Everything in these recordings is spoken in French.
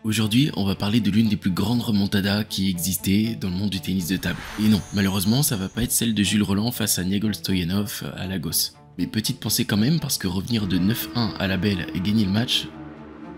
Aujourd'hui, on va parler de l'une des plus grandes remontadas qui existait dans le monde du tennis de table. Et non, malheureusement, ça va pas être celle de Jules Rolland face à Nigel Stoyanov à Lagos. Mais petite pensée quand même, parce que revenir de 9-1 à la belle et gagner le match,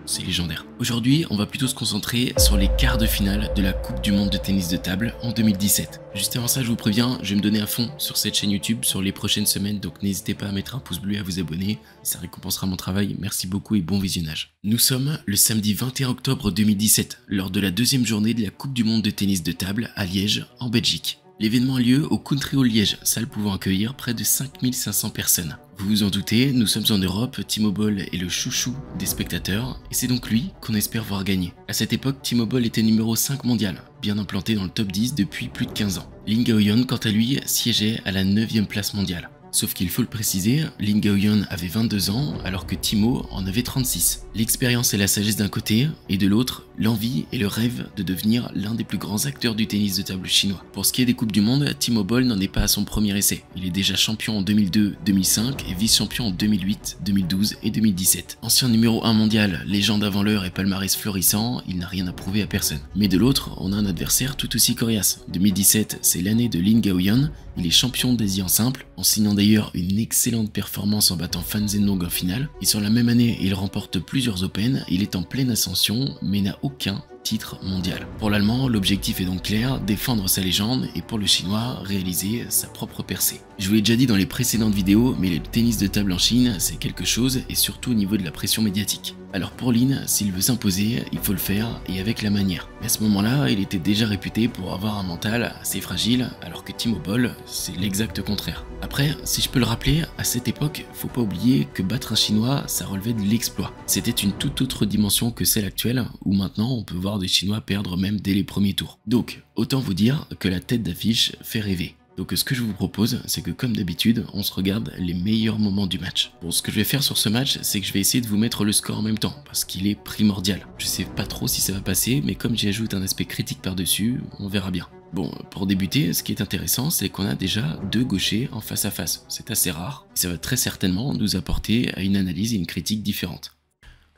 c'est légendaire. Aujourd'hui, on va plutôt se concentrer sur les quarts de finale de la Coupe du Monde de tennis de table en 2017. Juste avant ça, je vous préviens, je vais me donner à fond sur cette chaîne YouTube sur les prochaines semaines, donc n'hésitez pas à mettre un pouce bleu et à vous abonner, ça récompensera mon travail. Merci beaucoup et bon visionnage. Nous sommes le samedi 21 octobre 2017, lors de la deuxième journée de la Coupe du Monde de tennis de table à Liège, en Belgique. L'événement a lieu au Country Hall Liège, salle pouvant accueillir près de 5500 personnes. Vous vous en doutez, nous sommes en Europe, Timo Boll est le chouchou des spectateurs, et c'est donc lui qu'on espère voir gagner. À cette époque, Timo Boll était numéro 5 mondial, bien implanté dans le top 10 depuis plus de 15 ans. Lin Gaoyuan, quant à lui, siégeait à la 9e place mondiale. Sauf qu'il faut le préciser, Lin Gaoyuan avait 22 ans alors que Timo en avait 36. L'expérience et la sagesse d'un côté, et de l'autre, l'envie et le rêve de devenir l'un des plus grands acteurs du tennis de table chinois. Pour ce qui est des Coupes du Monde, Timo Boll n'en est pas à son premier essai. Il est déjà champion en 2002, 2005 et vice-champion en 2008, 2012 et 2017. Ancien numéro 1 mondial, légende avant l'heure et palmarès florissant, il n'a rien à prouver à personne. Mais de l'autre, on a un adversaire tout aussi coriace. 2017, c'est l'année de Lin Gaoyuan. Il est champion d'Asie en simple, en signant d'ailleurs une excellente performance en battant Fan Zhenong en finale. Et sur la même année, il remporte plusieurs Open, il est en pleine ascension, mais n'a aucun titre mondial. Pour l'Allemand, l'objectif est donc clair, défendre sa légende, et pour le Chinois, réaliser sa propre percée. Je vous l'ai déjà dit dans les précédentes vidéos, mais le tennis de table en Chine, c'est quelque chose, et surtout au niveau de la pression médiatique. Alors pour Lin, s'il veut s'imposer, il faut le faire, et avec la manière. Mais à ce moment-là, il était déjà réputé pour avoir un mental assez fragile, alors que Timo Boll, c'est l'exact contraire. Après, si je peux le rappeler, à cette époque, faut pas oublier que battre un Chinois, ça relevait de l'exploit. C'était une toute autre dimension que celle actuelle, où maintenant on peut voir des Chinois perdre même dès les premiers tours. Donc, autant vous dire que la tête d'affiche fait rêver. Donc ce que je vous propose, c'est que comme d'habitude, on se regarde les meilleurs moments du match. Bon, ce que je vais faire sur ce match, c'est que je vais essayer de vous mettre le score en même temps, parce qu'il est primordial. Je sais pas trop si ça va passer, mais comme j'y ajoute un aspect critique par-dessus, on verra bien. Bon, pour débuter, ce qui est intéressant, c'est qu'on a déjà deux gauchers en face à face. C'est assez rare, et ça va très certainement nous apporter à une analyse et une critique différentes.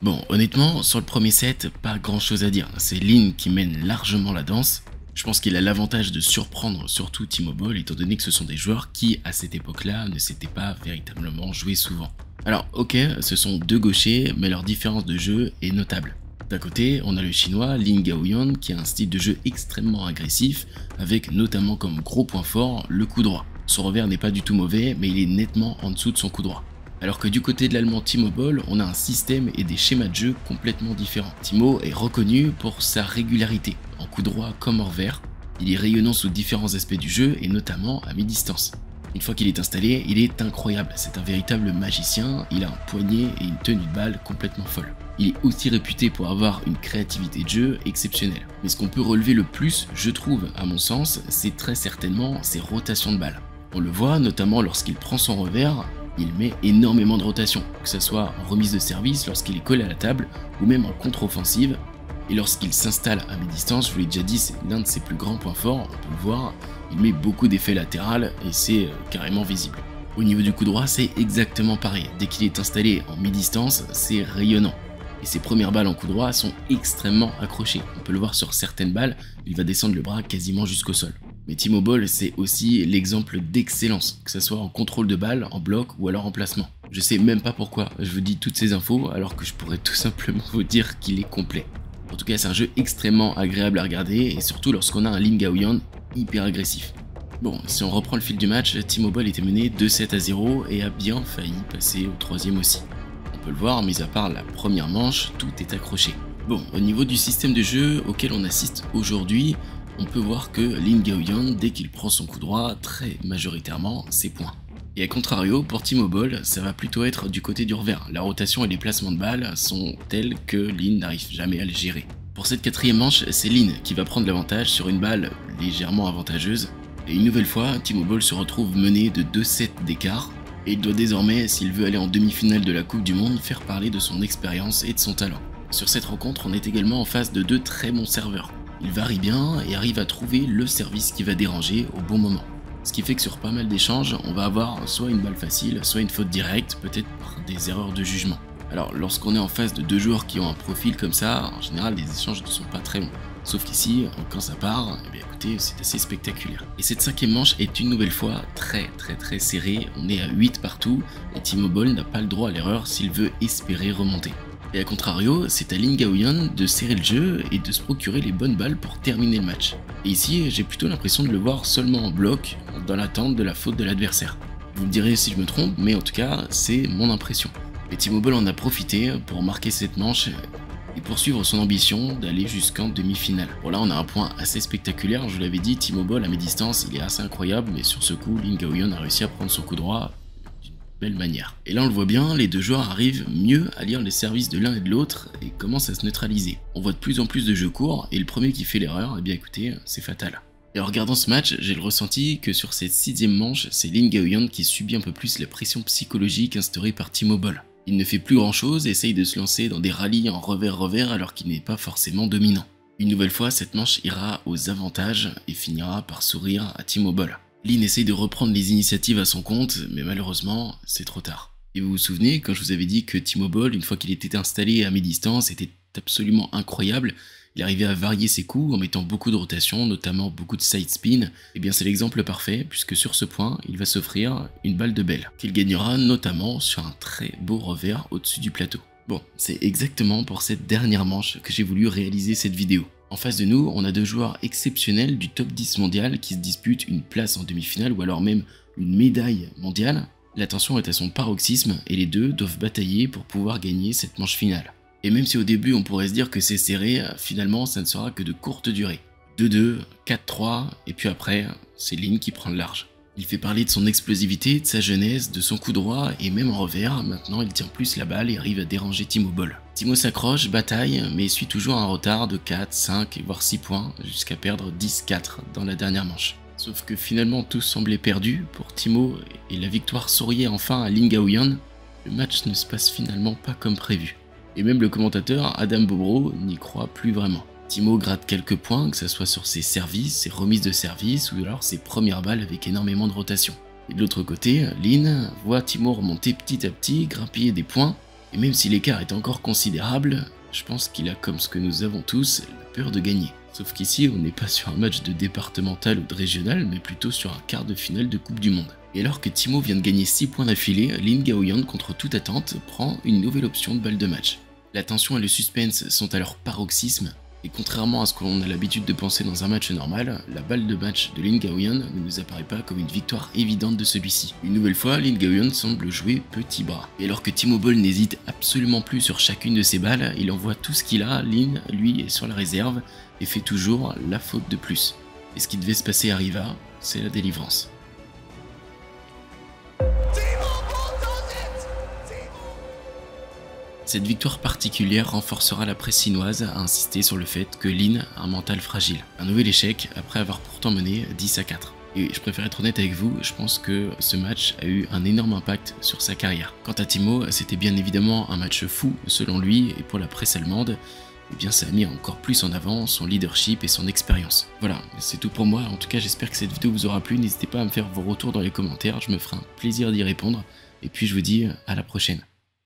Bon, honnêtement, sur le premier set, pas grand chose à dire. C'est Lin qui mène largement la danse. Je pense qu'il a l'avantage de surprendre surtout Timo Boll, étant donné que ce sont des joueurs qui, à cette époque-là, ne s'étaient pas véritablement joués souvent. Alors, ok, ce sont deux gauchers, mais leur différence de jeu est notable. D'un côté, on a le chinois Lin Gaoyuan qui a un style de jeu extrêmement agressif, avec notamment comme gros point fort le coup droit. Son revers n'est pas du tout mauvais, mais il est nettement en dessous de son coup droit. Alors que du côté de l'allemand Timo Boll, on a un système et des schémas de jeu complètement différents. Timo est reconnu pour sa régularité, en coup droit comme en revers. Il est rayonnant sous différents aspects du jeu et notamment à mi-distance. Une fois qu'il est installé, il est incroyable, c'est un véritable magicien, il a un poignet et une tenue de balle complètement folle. Il est aussi réputé pour avoir une créativité de jeu exceptionnelle. Mais ce qu'on peut relever le plus, je trouve, à mon sens, c'est très certainement ses rotations de balles. On le voit notamment lorsqu'il prend son revers, il met énormément de rotation, que ce soit en remise de service lorsqu'il est collé à la table ou même en contre-offensive. Et lorsqu'il s'installe à mi-distance, je vous l'ai déjà dit, c'est l'un de ses plus grands points forts, on peut le voir, il met beaucoup d'effets latérales et c'est carrément visible. Au niveau du coup droit, c'est exactement pareil, dès qu'il est installé en mi-distance, c'est rayonnant. Et ses premières balles en coup droit sont extrêmement accrochées, on peut le voir sur certaines balles, il va descendre le bras quasiment jusqu'au sol. Mais Timo Boll, c'est aussi l'exemple d'excellence, que ce soit en contrôle de balle, en bloc ou alors en placement. Je sais même pas pourquoi je vous dis toutes ces infos alors que je pourrais tout simplement vous dire qu'il est complet. En tout cas, c'est un jeu extrêmement agréable à regarder et surtout lorsqu'on a un Lin Gaoyuan hyper agressif. Bon, si on reprend le fil du match, Timo Boll était mené 2-7-0 et a bien failli passer au troisième aussi. On peut le voir, mis à part la première manche, tout est accroché. Bon, au niveau du système de jeu auquel on assiste aujourd'hui, on peut voir que Lin Gaoyuan, dès qu'il prend son coup droit, très majoritairement, c'est point. Et à contrario, pour Timo Boll, ça va plutôt être du côté du revers. La rotation et les placements de balles sont tels que Lin n'arrive jamais à les gérer. Pour cette quatrième manche, c'est Lin qui va prendre l'avantage sur une balle légèrement avantageuse. Et une nouvelle fois, Timo Boll se retrouve mené de 2-7 d'écart. Et il doit désormais, s'il veut aller en demi-finale de la Coupe du Monde, faire parler de son expérience et de son talent. Sur cette rencontre, on est également en face de deux très bons serveurs. Il varie bien et arrive à trouver le service qui va déranger au bon moment. Ce qui fait que sur pas mal d'échanges, on va avoir soit une balle facile, soit une faute directe, peut-être par des erreurs de jugement. Alors lorsqu'on est en face de deux joueurs qui ont un profil comme ça, en général les échanges ne sont pas très longs. Sauf qu'ici, quand ça part, eh bien écoutez, c'est assez spectaculaire. Et cette 5e manche est une nouvelle fois très serrée, on est à 8 partout, et Timo Boll n'a pas le droit à l'erreur s'il veut espérer remonter. Et à contrario, c'est à Lin Gaoyuan de serrer le jeu et de se procurer les bonnes balles pour terminer le match. Et ici, j'ai plutôt l'impression de le voir seulement en bloc, dans l'attente de la faute de l'adversaire. Vous me direz si je me trompe, mais en tout cas, c'est mon impression. Et Timo Boll en a profité pour marquer cette manche et poursuivre son ambition d'aller jusqu'en demi-finale. Bon là on a un point assez spectaculaire, je vous l'avais dit, Timo Boll à mi-distance il est assez incroyable, mais sur ce coup Lin Gaoyuan a réussi à prendre son coup droit d'une belle manière. Et là on le voit bien, les deux joueurs arrivent mieux à lire les services de l'un et de l'autre et commencent à se neutraliser. On voit de plus en plus de jeux courts et le premier qui fait l'erreur, eh bien écoutez, c'est fatal. Et en regardant ce match, j'ai le ressenti que sur cette 6e manche, c'est Lin Gaoyuan qui subit un peu plus la pression psychologique instaurée par Timo Boll. Il ne fait plus grand chose et essaye de se lancer dans des rallyes en revers alors qu'il n'est pas forcément dominant. Une nouvelle fois, cette manche ira aux avantages et finira par sourire à Timo Boll. Lin essaye de reprendre les initiatives à son compte, mais malheureusement, c'est trop tard. Et vous vous souvenez, quand je vous avais dit que Timo Boll, une fois qu'il était installé à mi-distance, était absolument incroyable, il arrivait à varier ses coups en mettant beaucoup de rotation, notamment beaucoup de side spin, et bien c'est l'exemple parfait puisque sur ce point, il va s'offrir une balle de belle, qu'il gagnera notamment sur un très beau revers au-dessus du plateau. Bon, c'est exactement pour cette dernière manche que j'ai voulu réaliser cette vidéo. En face de nous, on a deux joueurs exceptionnels du top 10 mondial qui se disputent une place en demi-finale ou alors même une médaille mondiale. La tension est à son paroxysme et les deux doivent batailler pour pouvoir gagner cette manche finale. Et même si au début on pourrait se dire que c'est serré, finalement ça ne sera que de courte durée. 2-2, 4-3, et puis après, c'est Lin qui prend le large. Il fait parler de son explosivité, de sa jeunesse, de son coup droit, et même en revers, maintenant il tient plus la balle et arrive à déranger Timo Boll. Timo s'accroche, bataille, mais suit toujours un retard de 4, 5, voire 6 points, jusqu'à perdre 10-4 dans la dernière manche. Sauf que finalement tout semblait perdu pour Timo, et la victoire souriait enfin à Lin Gaoyuan. Le match ne se passe finalement pas comme prévu. Et même le commentateur Adam Bobrow n'y croit plus vraiment. Timo gratte quelques points, que ce soit sur ses services, ses remises de service ou alors ses premières balles avec énormément de rotation. Et de l'autre côté, Lin voit Timo remonter petit à petit, grappiller des points, et même si l'écart est encore considérable, je pense qu'il a comme ce que nous avons tous, la peur de gagner. Sauf qu'ici, on n'est pas sur un match de départemental ou de régional, mais plutôt sur un quart de finale de Coupe du Monde. Et alors que Timo vient de gagner 6 points d'affilée, Lin Gaoyuan, contre toute attente, prend une nouvelle option de balle de match. La tension et le suspense sont à leur paroxysme, et contrairement à ce qu'on a l'habitude de penser dans un match normal, la balle de match de Lin Gaoyuan ne nous apparaît pas comme une victoire évidente de celui-ci. Une nouvelle fois, Lin Gaoyuan semble jouer petit bras. Et alors que Timo Boll n'hésite absolument plus sur chacune de ses balles, il envoie tout ce qu'il a, Lin, lui, est sur la réserve, et fait toujours la faute de plus. Et ce qui devait se passer arriva, c'est la délivrance. Cette victoire particulière renforcera la presse chinoise à insister sur le fait que Lin a un mental fragile. Un nouvel échec après avoir pourtant mené 10-4. Et je préfère être honnête avec vous, je pense que ce match a eu un énorme impact sur sa carrière. Quant à Timo, c'était bien évidemment un match fou selon lui et pour la presse allemande, eh bien ça a mis encore plus en avant son leadership et son expérience. Voilà, c'est tout pour moi, en tout cas j'espère que cette vidéo vous aura plu, n'hésitez pas à me faire vos retours dans les commentaires, je me ferai un plaisir d'y répondre, et puis je vous dis à la prochaine.